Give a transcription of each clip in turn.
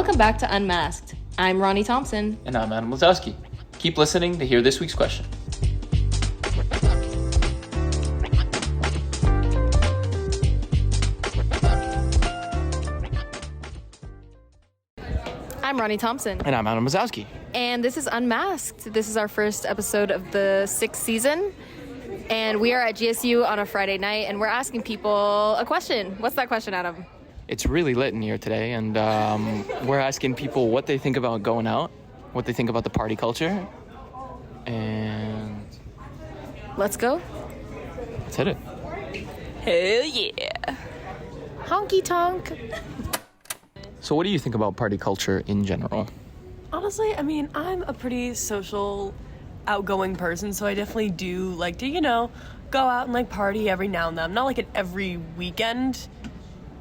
Welcome back to Unmasked. I'm Ronnie Thompson. And I'm Adam Lazowski. Keep listening to hear this week's question. I'm Ronnie Thompson. And I'm Adam Lazowski. And this is Unmasked. This is our first episode of the 6th season. And we are at GSU on a Friday night, and we're asking people a question. What's that question, Adam? It's really lit in here today, and we're asking people what they think about going out, what they think about the party culture, and... Let's go. Let's hit it. Hell yeah. Honky tonk. So what do you think about party culture in general? Honestly, I mean, I'm a pretty social, outgoing person, so I definitely do like to, go out and like party every now and then. I'm not like an every weekend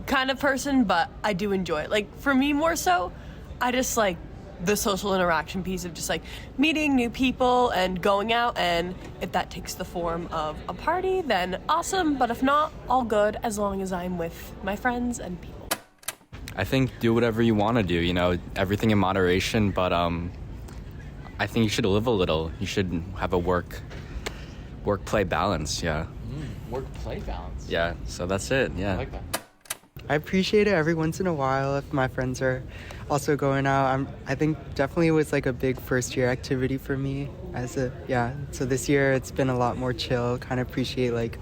kind of person, but I do enjoy it. Like, for me more so, I just like the social interaction piece of just like meeting new people and going out, and if that takes the form of a party, then awesome, but if not, all good as long as I'm with my friends and people. I think do whatever you want to do, everything in moderation, but I think you should live a little. You should have a work-play balance, yeah. Work-play balance? Yeah, so that's it, yeah. I like that. I appreciate it every once in a while if my friends are also going out. I think definitely it was like a big first year activity for me so this year it's been a lot more chill. Kind of appreciate like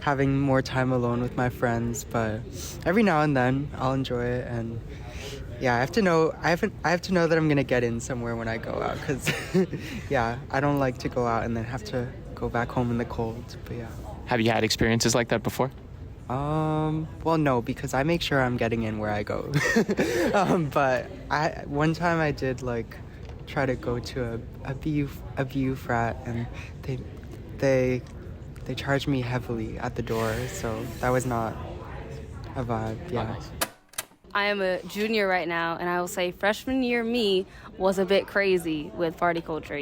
having more time alone with my friends, but every now and then I'll enjoy it. And yeah, I have to know that I'm gonna get in somewhere when I go out, because I don't like to go out and then have to go back home in the cold. But yeah. Have you had experiences like that before? Well, no, because I make sure I'm getting in where I go. But one time I did like try to go to a BU frat, and they charged me heavily at the door, so that was not a vibe. Yeah. I am a junior right now, and I will say freshman year me was a bit crazy with party culture,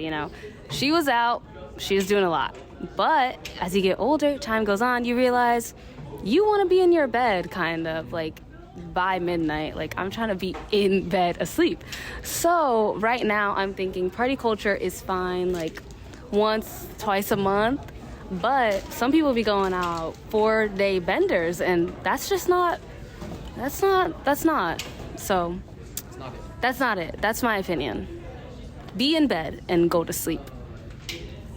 She was out, she was doing a lot. But as you get older, time goes on, you realize you want to be in your bed, kind of, like, by midnight. Like, I'm trying to be in bed asleep. So right now I'm thinking party culture is fine, like, once, twice a month. But some people be going out 4-day benders, and that's just not. So that's not it. That's my opinion. Be in bed and go to sleep,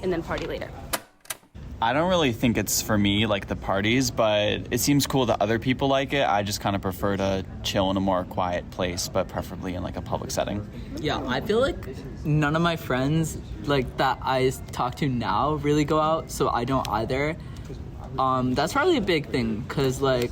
and then party later. I don't really think it's for me, like the parties, but it seems cool that other people like it. I just kind of prefer to chill in a more quiet place, but preferably in like a public setting. Yeah, I feel like none of my friends like that I talk to now really go out, so I don't either. That's probably a big thing, because like,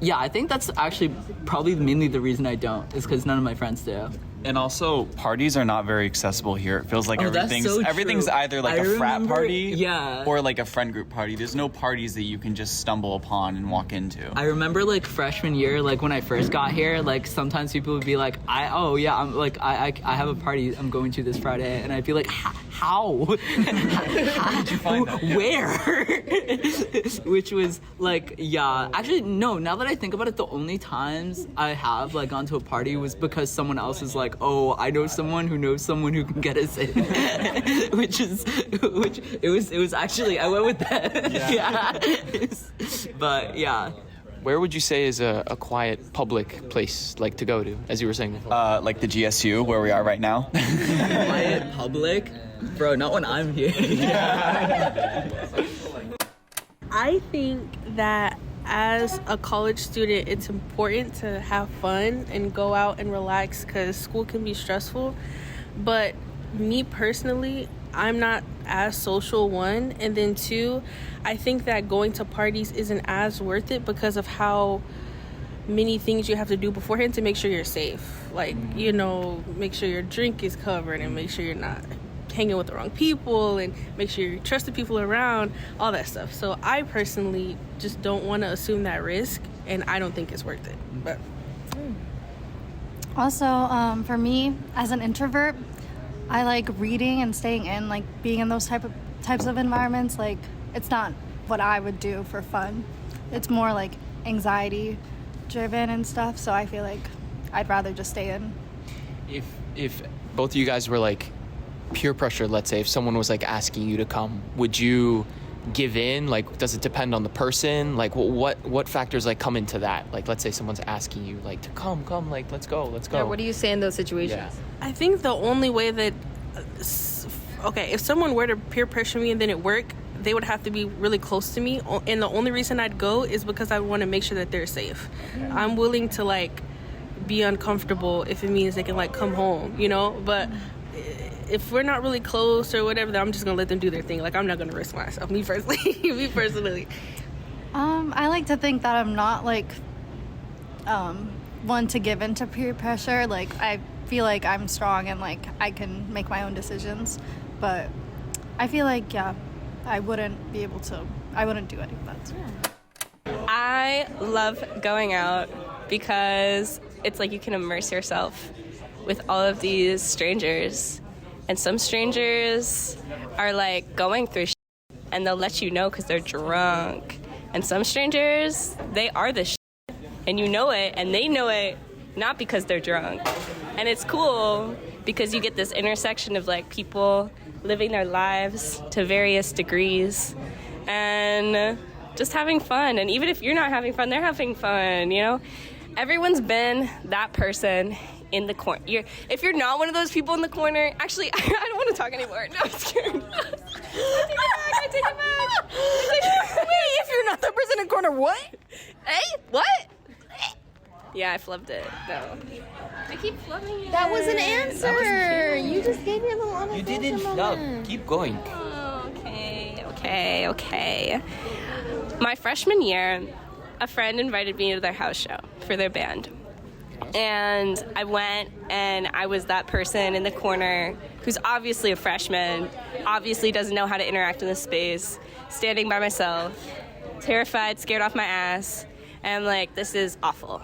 yeah, I think that's actually probably mainly the reason I don't, is because none of my friends do. And also, parties are not very accessible here. It feels like everything's either like a frat party or like a friend group party. There's no parties that you can just stumble upon and walk into. I remember like freshman year, like when I first got here, like sometimes people would be like, I have a party I'm going to this Friday, and I'd be like, how? How did you find that? Where? Which was like, yeah. Actually, no, now that I think about it, the only times I have like gone to a party was because someone else is like, oh, I know someone who knows someone who can get us in. It was actually, I went with that. Yeah. But yeah. Where would you say is a quiet public place like to go to, as you were saying before? Like the GSU, where we are right now. Quiet public? Bro, not when I'm here. I think that as a college student, it's important to have fun and go out and relax, because school can be stressful. But me personally, I'm not as social, one, and then two, I think that going to parties isn't as worth it because of how many things you have to do beforehand to make sure you're safe. Like, make sure your drink is covered, and make sure you're not hanging with the wrong people, and make sure you trust the people around, all that stuff. So I personally just don't want to assume that risk, and I don't think it's worth it. But also, for me, as an introvert, I like reading and staying in, like being in those types of environments. Like, it's not what I would do for fun. It's more like anxiety driven and stuff, so I feel like I'd rather just stay in. if both of you guys were like peer pressure, let's say if someone was like asking you to come, would you give in? Like, does it depend on the person? Like, what factors like come into that? Like, let's say someone's asking you like to come, like let's go. Yeah, what do you say in those situations? Yeah. I think the only way that, okay, if someone were to peer pressure me and then it work, they would have to be really close to me. And the only reason I'd go is because I want to make sure that they're safe. I'm willing to like be uncomfortable if it means they can like come home, you know? But if we're not really close or whatever, then I'm just gonna let them do their thing. Like, I'm not gonna risk myself, me personally. I like to think that I'm not like one to give in to peer pressure. Like, I feel like I'm strong and like I can make my own decisions, but I feel like I wouldn't do any of that. I love going out because it's like you can immerse yourself with all of these strangers, and some strangers are like going through shit and they'll let you know because they're drunk, and some strangers, they are the shit and you know it, and they know it not because they're drunk. And it's cool because you get this intersection of like people living their lives to various degrees and just having fun. And even if you're not having fun, they're having fun, you know? Everyone's been that person in the corner. If you're not one of those people in the corner, actually, I don't want to talk anymore. No, I'm scared. I take it back. Wait, if you're not the person in the corner, what? Hey, what? Yeah, I flubbed it. No. I keep flubbing it. That was an answer. You just gave me a little honest. You didn't flub. Keep going. Oh, okay. My freshman year, a friend invited me to their house show for their band. And I went, and I was that person in the corner who's obviously a freshman, obviously doesn't know how to interact in this space, standing by myself, terrified, scared off my ass, and I'm like, this is awful.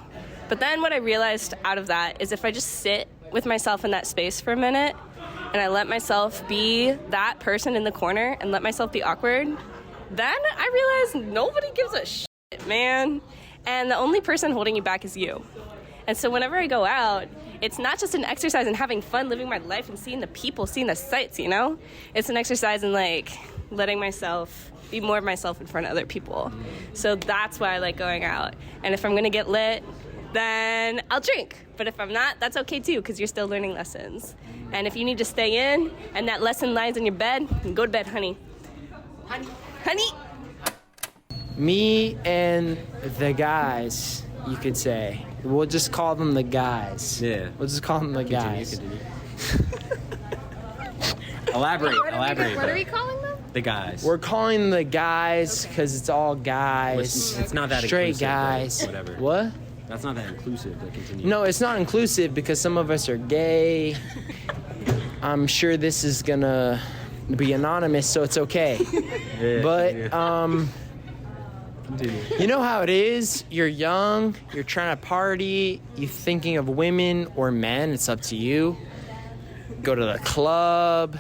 But then what I realized out of that is if I just sit with myself in that space for a minute, and I let myself be that person in the corner and let myself be awkward, then I realized nobody gives a shit, man. And the only person holding you back is you. And so whenever I go out, it's not just an exercise in having fun, living my life and seeing the people, seeing the sights, you know? It's an exercise in like letting myself be more of myself in front of other people. So that's why I like going out. And if I'm gonna get lit, then I'll drink. But if I'm not, that's okay too, because you're still learning lessons. And if you need to stay in and that lesson lies in your bed, then go to bed, honey. Honey. Me and the guys, you could say. We'll just call them the guys. Yeah. We'll just call them the guys. Continue. Elaborate. What are we calling them? The guys. We're calling them the guys because it's all guys. It's not that straight inclusive, guys. but whatever. What? That's not that inclusive. But continue. No, it's not inclusive because some of us are gay. I'm sure this is gonna be anonymous, so it's okay. Continue. You know how it is? You're young, you're trying to party, you're thinking of women or men, it's up to you. Go to the club.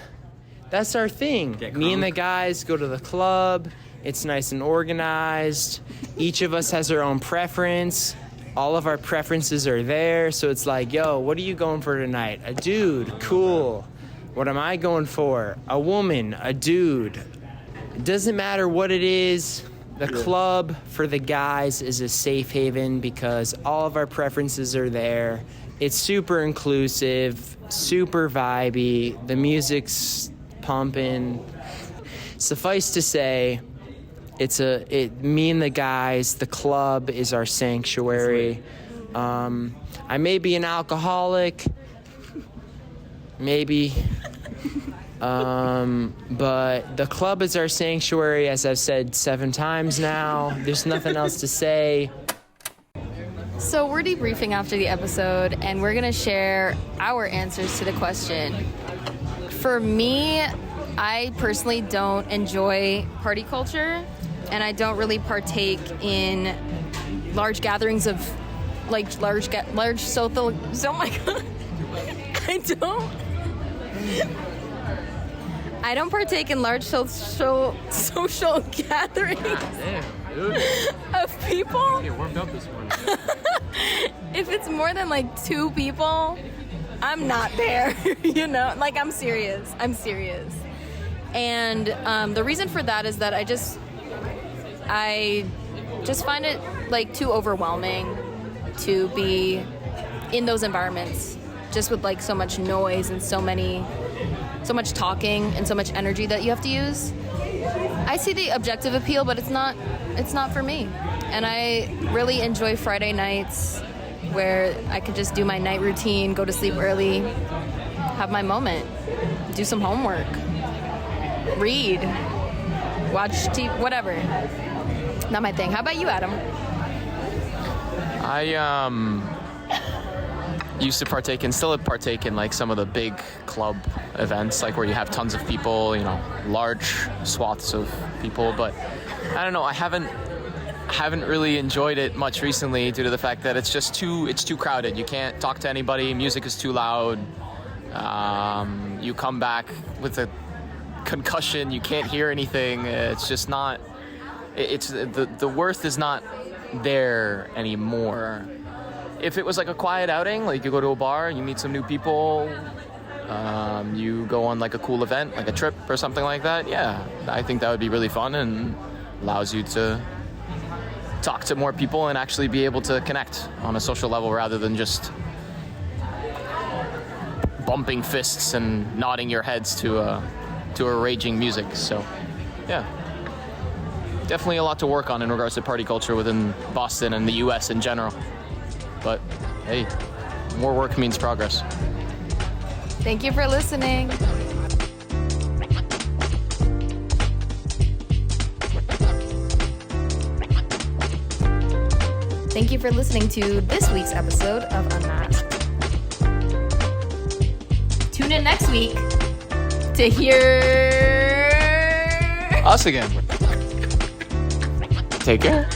That's our thing. Me and the guys go to the club. It's nice and organized. Each of us has our own preference. All of our preferences are there, so it's like, yo, what are you going for tonight? A dude, cool. What am I going for? A woman, a dude. It doesn't matter what it is. The club for the guys is a safe haven because all of our preferences are there. It's super inclusive, super vibey. The music's pumping. Suffice to say, me and the guys, the club is our sanctuary. I may be an alcoholic, maybe. But the club is our sanctuary, as I've said 7 times now. There's nothing else to say. So we're debriefing after the episode, and we're going to share our answers to the question. For me, I personally don't enjoy party culture, and I don't really partake in large gatherings of, like, large social... Oh my God. I don't partake in large social gatherings of people. Get warmed up this morning. If it's more than like 2 people, I'm not there, you know? Like, I'm serious. And the reason for that is that I just find it, like, too overwhelming to be in those environments, just with, like, so much noise and so much talking and so much energy that you have to use. I see the objective appeal, but it's not for me. And I really enjoy Friday nights where I could just do my night routine, go to sleep early, have my moment, do some homework, read, watch TV, whatever. Not my thing. How about you, Adam? I used to partake and still partake in like some of the big club events, like where you have tons of people, you know, large swaths of people. But I don't know, I haven't really enjoyed it much recently due to the fact that it's too crowded. You can't talk to anybody. Music is too loud. You come back with a concussion. You can't hear anything. It's just not. It's the worth is not there anymore. If it was like a quiet outing, like you go to a bar, you meet some new people, you go on like a cool event, like a trip or something like that, yeah, I think that would be really fun and allows you to talk to more people and actually be able to connect on a social level rather than just bumping fists and nodding your heads to a raging music. So, yeah. Definitely a lot to work on in regards to party culture within Boston and the US in general. But hey, more work means progress. Thank you for listening. Thank you for listening to this week's episode of Unmasked. Tune in next week to hear us again. Take care.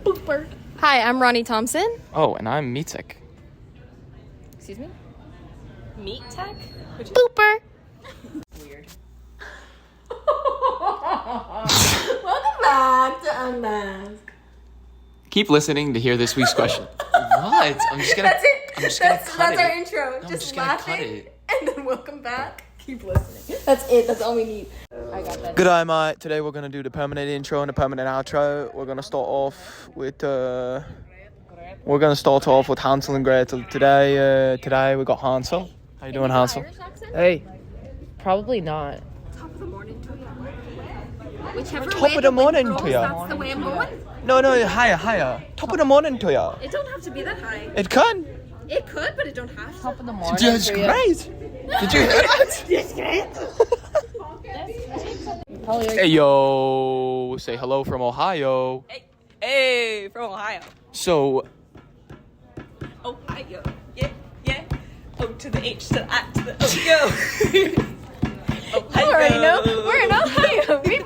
Booper. Hi, I'm Ronnie Thompson. Oh, and I'm Mitek. Excuse me? Meat tech? Booper. Weird. Welcome back to Unmasked. Keep listening to hear this week's question. What? I'm just gonna. That's it. That's our intro. No, just gonna cut laughing, it. and then welcome back. Keep listening. That's it. That's all we need. I got that. G'day, mate. Today we're going to do the permanent intro and the permanent outro. We're going to start off with Hansel and Gretel. Today we got Hansel. How you doing, Hansel? Hey, probably not. Top of the morning to you. Whichever Top way of the morning wind to blows, ya. That's the way I'm going. No, higher. Top of the morning to ya. It don't have to be that high. It can. It could, but it don't have to. Top of the morning. That's great. Did you hear that? That's great. Hey yo, say hello from Ohio. Hey, from Ohio. So, Ohio. Yeah. O to the H to the I to the O. Go. You already know. We're in Ohio. We